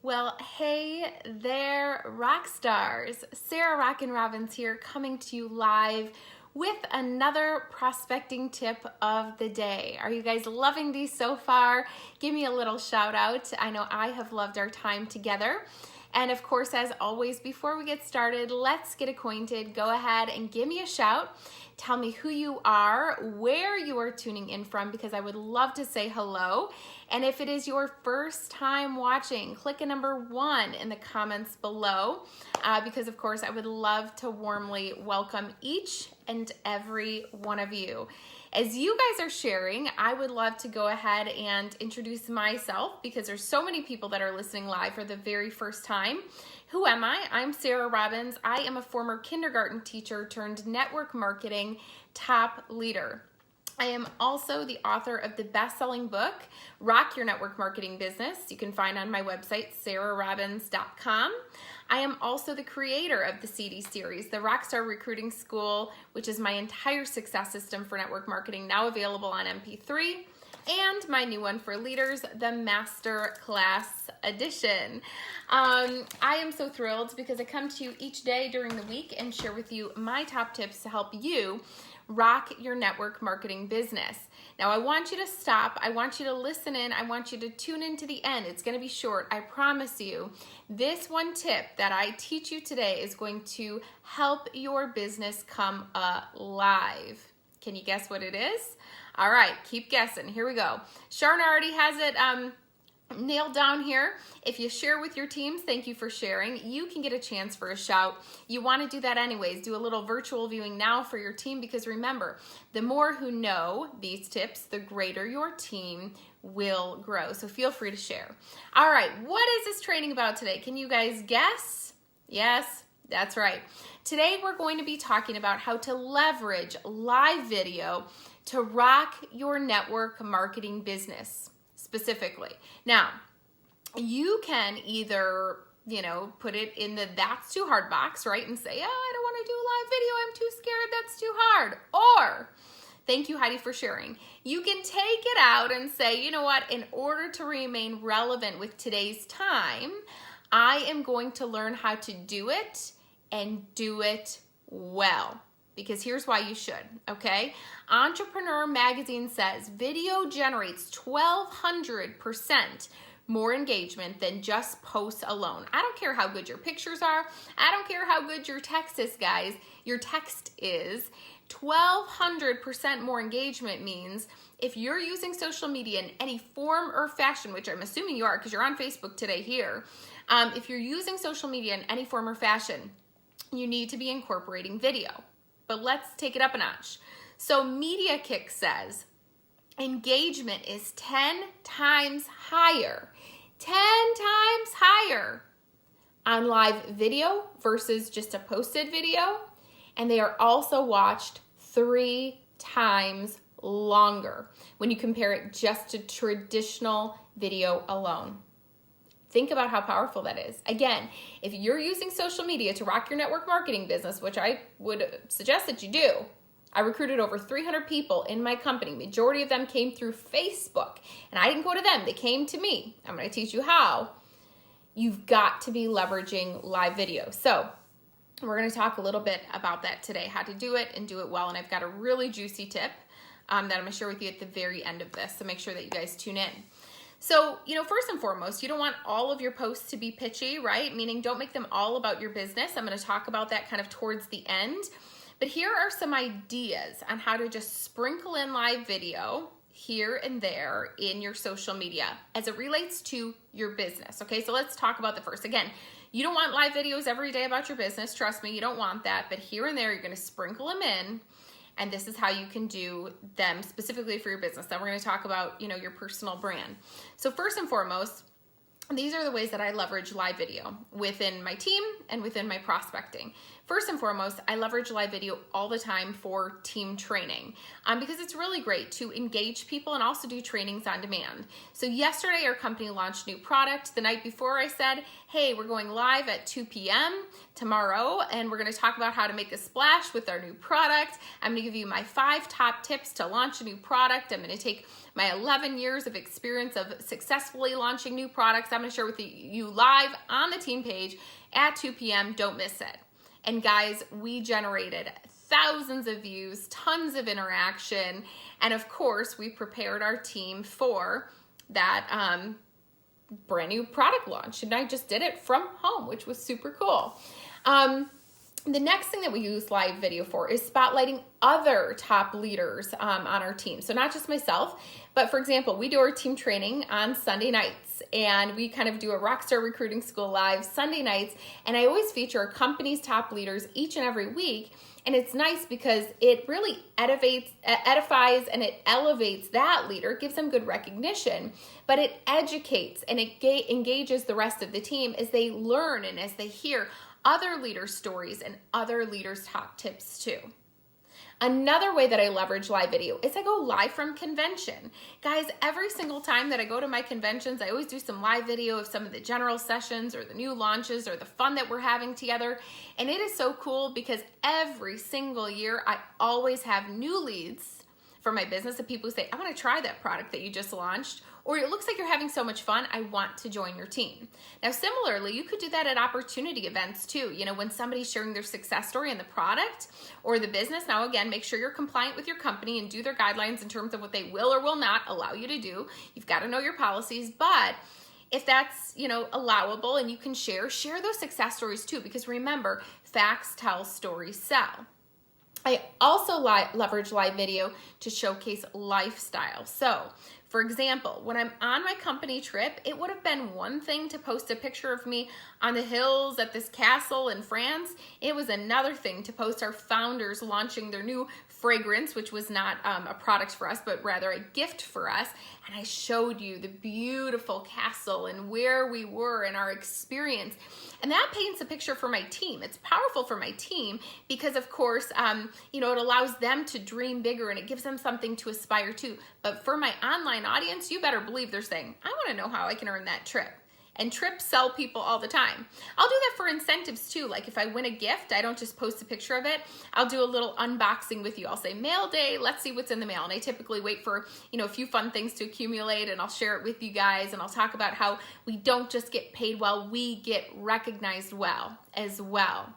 Well, hey there, rock stars. Sarah Rockin' Robbins here, coming to you live with another prospecting tip of the day. Are you guys loving these so far? Give me a little shout out. I know I have loved our time together. And of course, as always, before we get started, let's get acquainted. Go ahead and give me a shout. Tell me who you are, where you are tuning in from, because I would love to say hello. And if it is your first time watching, click a number 1 in the comments below, because of course I would love to warmly welcome each and every one of you. As you guys are sharing, I would love to go ahead and introduce myself, because there's so many people that are listening live for the very first time. Who am I? I'm Sarah Robbins. I am a former kindergarten teacher turned network marketing top leader. I am also the author of the best-selling book, Rock Your Network Marketing Business. You can find on my website, sarahrobbins.com. I am also the creator of the CD series, the Rockstar Recruiting School, which is my entire success system for network marketing, now available on MP3. And my new one for leaders, the Master Class Edition. I am so thrilled because I come to you each day during the week and share with you my top tips to help you rock your network marketing business. Now, I want you to stop. I want you to listen in. I want you to tune in to the end. It's going to be short. I promise you. This one tip that I teach you today is going to help your business come alive. Can you guess what it is? All right, keep guessing. Here we go. Sharna already has it nailed down here. If you share with your teams, thank you for sharing. You can get a chance for a shout. You want to do that anyways. Do a little virtual viewing now for your team, because remember, the more who know these tips, the greater your team will grow. So feel free to share. All right, what is this training about today? Can you guys guess? Yes, that's right. Today we're going to be talking about how to leverage live video to rock your network marketing business specifically. Now, you can either, put it in the that's too hard box, right? And say, I don't want to do a live video. I'm too scared. That's too hard. Or, thank you, Heidi, for sharing. You can take it out and say, you know what? In order to remain relevant with today's time, I am going to learn how to do it and do it well. Because here's why you should, okay? Entrepreneur Magazine says video generates 1,200% more engagement than just posts alone. I don't care how good your pictures are. I don't care how good your text is, guys. Your text is 1,200% more engagement means if you're using social media in any form or fashion, which I'm assuming you are because you're on Facebook today here, if you're using social media in any form or fashion, you need to be incorporating video. But let's take it up a notch. So Media Kick says engagement is 10 times higher on live video versus just a posted video. And they are also watched 3 times longer when you compare it just to traditional video alone. Think about how powerful that is. Again, if you're using social media to rock your network marketing business, which I would suggest that you do, I recruited over 300 people in my company. Majority of them came through Facebook, and I didn't go to them. They came to me. I'm going to teach you how. You've got to be leveraging live video. So we're going to talk a little bit about that today, how to do it and do it well. And I've got a really juicy tip that I'm going to share with you at the very end of this. So make sure that you guys tune in. So, first and foremost, you don't want all of your posts to be pitchy, right? Meaning don't make them all about your business. I'm going to talk about that kind of towards the end. But here are some ideas on how to just sprinkle in live video here and there in your social media as it relates to your business. Okay, so let's talk about the first. Again, you don't want live videos every day about your business. Trust me, you don't want that. But here and there, you're going to sprinkle them in. And this is how you can do them specifically for your business. Then we're going to talk about, your personal brand. So first and foremost, these are the ways that I leverage live video within my team and within my prospecting. First and foremost, I leverage live video all the time for team training because it's really great to engage people and also do trainings on demand. So yesterday, our company launched new product. The night before, I said, hey, we're going live at 2 p.m. tomorrow, and we're going to talk about how to make a splash with our new product. I'm going to give you my 5 top tips to launch a new product. I'm going to take my 11 years of experience of successfully launching new products. I'm going to share with you live on the team page at 2 p.m. Don't miss it. And guys, we generated thousands of views, tons of interaction, and of course, we prepared our team for that brand new product launch. And I just did it from home, which was super cool. The next thing that we use live video for is spotlighting other top leaders on our team. So not just myself, but for example, we do our team training on Sunday nights, and we kind of do a Rockstar Recruiting School live Sunday nights. And I always feature a company's top leaders each and every week. And it's nice because it really edifies and it elevates that leader, it gives them good recognition, but it educates and it engages the rest of the team as they learn and as they hear other leaders' stories and other leaders' top tips too. Another way that I leverage live video is I go live from convention. Guys, every single time that I go to my conventions, I always do some live video of some of the general sessions or the new launches or the fun that we're having together. And it is so cool because every single year I always have new leads for my business of people who say, I want to try that product that you just launched, or it looks like you're having so much fun, I want to join your team. Now, similarly, you could do that at opportunity events too. You know, when somebody's sharing their success story in the product or the business. Now, again, make sure you're compliant with your company and do their guidelines in terms of what they will or will not allow you to do. You've got to know your policies, but if that's, allowable and you can share those success stories too, because remember, facts tell, stories sell. I also leverage live video to showcase lifestyle. So, for example, when I'm on my company trip, it would have been one thing to post a picture of me on the hills at this castle in France. It was another thing to post our founders launching their new fragrance, which was not a product for us, but rather a gift for us. And I showed you the beautiful castle and where we were and our experience. And that paints a picture for my team. It's powerful for my team because, of course, it allows them to dream bigger and it gives them something to aspire to. But for my online audience, you better believe they're saying, I want to know how I can earn that trip. And trips sell people all the time. I'll do that for incentives too. Like if I win a gift, I don't just post a picture of it. I'll do a little unboxing with you. I'll say mail day, let's see what's in the mail. And I typically wait for, a few fun things to accumulate and I'll share it with you guys. And I'll talk about how we don't just get paid well, we get recognized well as well.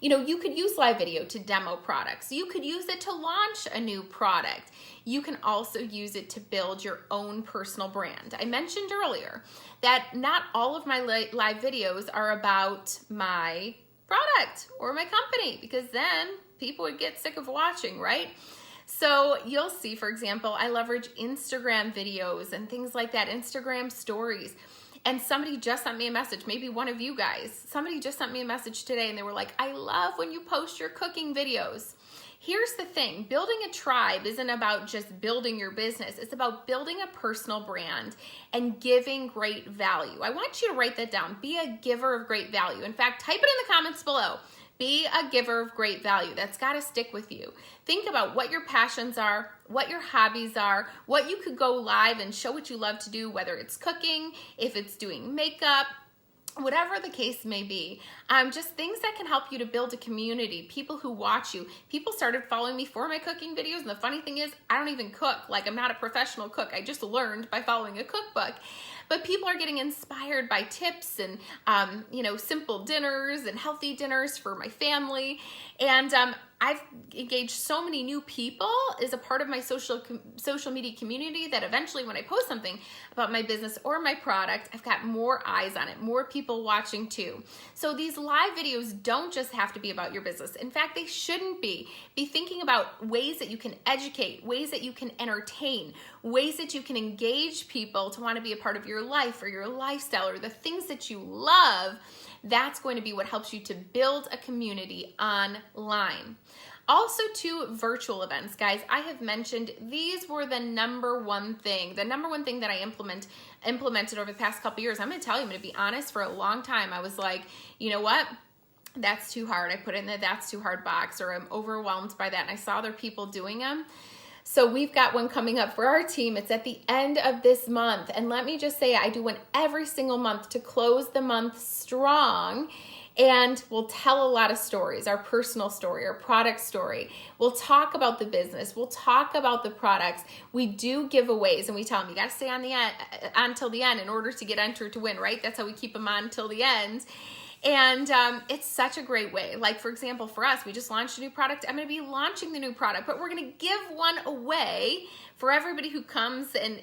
You could use live video to demo products. You could use it to launch a new product. You can also use it to build your own personal brand. I mentioned earlier that not all of my live videos are about my product or my company, because then people would get sick of watching, right? So you'll see, for example, I leverage Instagram videos and things like that, Instagram stories. And somebody just sent me a message, maybe one of you guys, somebody just sent me a message today and they were like, I love when you post your cooking videos. Here's the thing, building a tribe isn't about just building your business. It's about building a personal brand and giving great value. I want you to write that down. Be a giver of great value. In fact, type it in the comments below. Be a giver of great value. That's got to stick with you. Think about what your passions are, what your hobbies are, what you could go live and show what you love to do, whether it's cooking, if it's doing makeup, whatever the case may be. Just things that can help you to build a community, people who watch you. People started following me for my cooking videos, and the funny thing is, I don't even cook. Like, I'm not a professional cook. I just learned by following a cookbook. But people are getting inspired by tips and, simple dinners and healthy dinners for my family. And I've engaged so many new people as a part of my social media community that eventually when I post something about my business or my product, I've got more eyes on it, more people watching too. So these live videos don't just have to be about your business. In fact, they shouldn't be. Be thinking about ways that you can educate, ways that you can entertain, ways that you can engage people to want to be a part of your life or your lifestyle or the things that you love. That's going to be what helps you to build a community online. Also, to virtual events, guys, I have mentioned these were the number one thing that I implemented over the past couple years. I'm going to tell you, I'm going to be honest, for a long time, I was like, you know what? that's too hard. I put it in the that's too hard box, or I'm overwhelmed by that. And I saw other people doing them. So we've got one coming up for our team. It's at the end of this month. And let me just say, I do one every single month to close the month strong. And we'll tell a lot of stories, our personal story, our product story. We'll talk about the business. We'll talk about the products. We do giveaways, and we tell them, you got to stay on the end, until the end in order to get entered to win, right? That's how we keep them on till the end. And it's such a great way. Like, for example, for us, we just launched a new product. I'm going to be launching the new product, but we're going to give one away for everybody who comes, and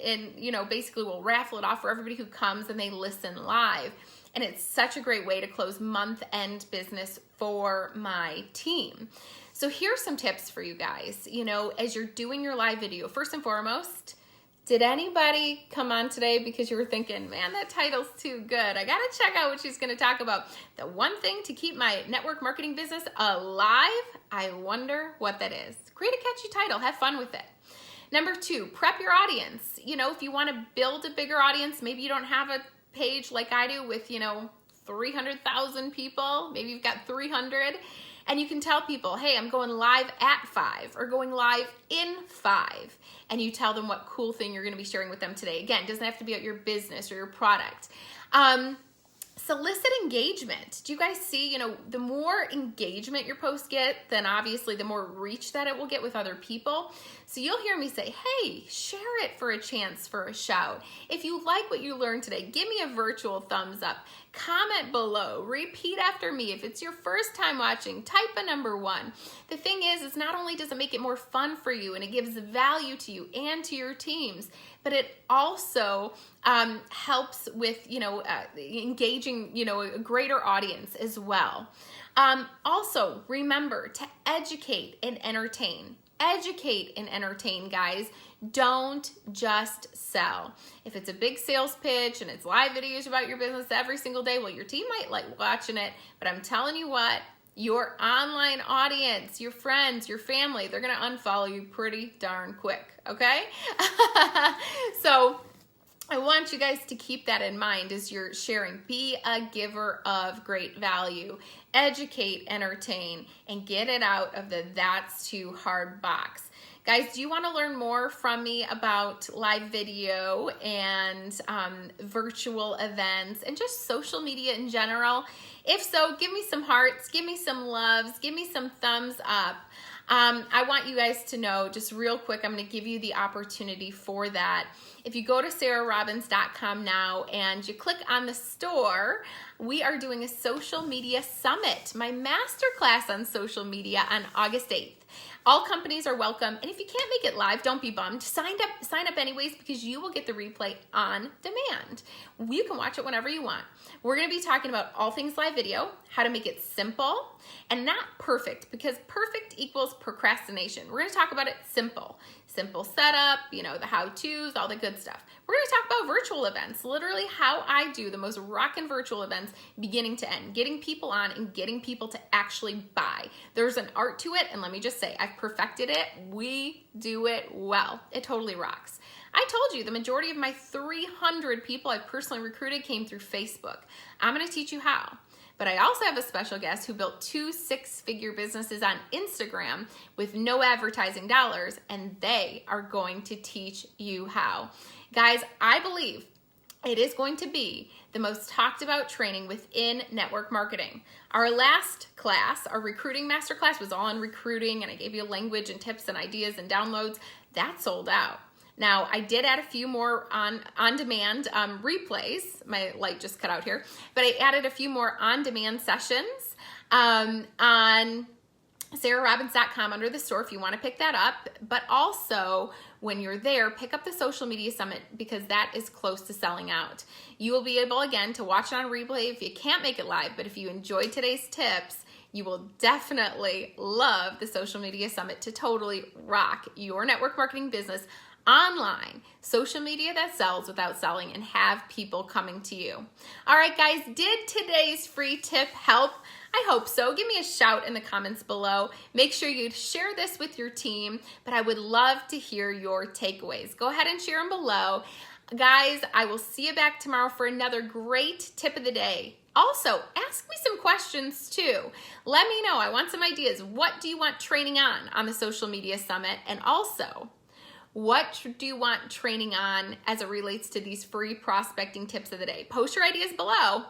basically we'll raffle it off for everybody who comes and they listen live. And it's such a great way to close month-end business for my team. So here's some tips for you guys. As you're doing your live video, first and foremost, did anybody come on today because you were thinking, man, that title's too good? I got to check out what she's going to talk about. The one thing to keep my network marketing business alive, I wonder what that is. Create a catchy title. Have fun with it. Number 2, prep your audience. If you want to build a bigger audience, maybe you don't have a page like I do with, 300,000 people. Maybe you've got 300. And you can tell people, hey, I'm going live at 5 or going live in 5. And you tell them what cool thing you're going to be sharing with them today. Again, it doesn't have to be about your business or your product. Solicit engagement. Do you guys see, the more engagement your posts get, then obviously the more reach that it will get with other people. So you'll hear me say, hey, share it for a chance for a shout. If you like what you learned today, give me a virtual thumbs up. Comment below. Repeat after me. If it's your first time watching, type a number 1. The thing is not only does it make it more fun for you and it gives value to you and to your teams, but it also helps with, engaging, a greater audience as well. Also, remember to educate and entertain. Educate and entertain, guys. Don't just sell. If it's a big sales pitch and it's live videos about your business every single day, well, your team might like watching it, but I'm telling you what, your online audience, your friends, your family, they're going to unfollow you pretty darn quick, okay? So I want you guys to keep that in mind as you're sharing. Be a giver of great value. Educate, entertain, and get it out of the that's too hard box. Guys, do you want to learn more from me about live video and virtual events and just social media in general? If so, give me some hearts, give me some loves, give me some thumbs up. I want you guys to know, just real quick, I'm going to give you the opportunity for that. If you go to sarahrobbins.com now and you click on the store, we are doing a social media summit, my masterclass on social media on August 8th. All companies are welcome, and if you can't make it live, don't be bummed. Sign up anyways, because you will get the replay on demand. You can watch it whenever you want. We're going to be talking about all things live video, how to make it simple and not perfect, because perfect equals procrastination. We're going to talk about it simple. Simple setup, the how-tos, all the good stuff. We're going to talk about virtual events, literally how I do the most rockin' virtual events beginning to end, getting people on and getting people to actually buy. There's an art to it, and let me just say, I've perfected it. We do it well. It totally rocks. I told you the majority of my 300 people I've personally recruited came through Facebook. I'm going to teach you how. But I also have a special guest who built 2 6-figure businesses on Instagram with no advertising dollars, and they are going to teach you how. Guys, I believe it is going to be the most talked about training within network marketing. Our last class, our recruiting masterclass, was all on recruiting, and I gave you language and tips and ideas and downloads. That sold out. Now, I did add a few more on-demand replays. My light just cut out here. But I added a few more on-demand sessions on sarahrobbins.com under the store if you want to pick that up. But also, when you're there, pick up the Social Media Summit, because that is close to selling out. You will be able, again, to watch it on replay if you can't make it live. But if you enjoyed today's tips, you will definitely love the Social Media Summit to totally rock your network marketing business online, social media that sells without selling, and have people coming to you. All right, guys, did today's free tip help? I hope so. Give me a shout in the comments below. Make sure you share this with your team, but I would love to hear your takeaways. Go ahead and share them below. Guys, I will see you back tomorrow for another great tip of the day. Also, ask me some questions too. Let me know. I want some ideas. What do you want training on the Social Media Summit? And also, what do you want training on as it relates to these free prospecting tips of the day? Post your ideas below,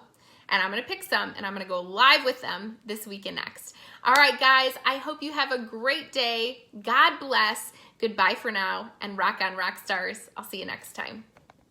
and I'm going to pick some, and I'm going to go live with them this week and next. All right, guys, I hope you have a great day. God bless. Goodbye for now, and rock on, rock stars. I'll see you next time.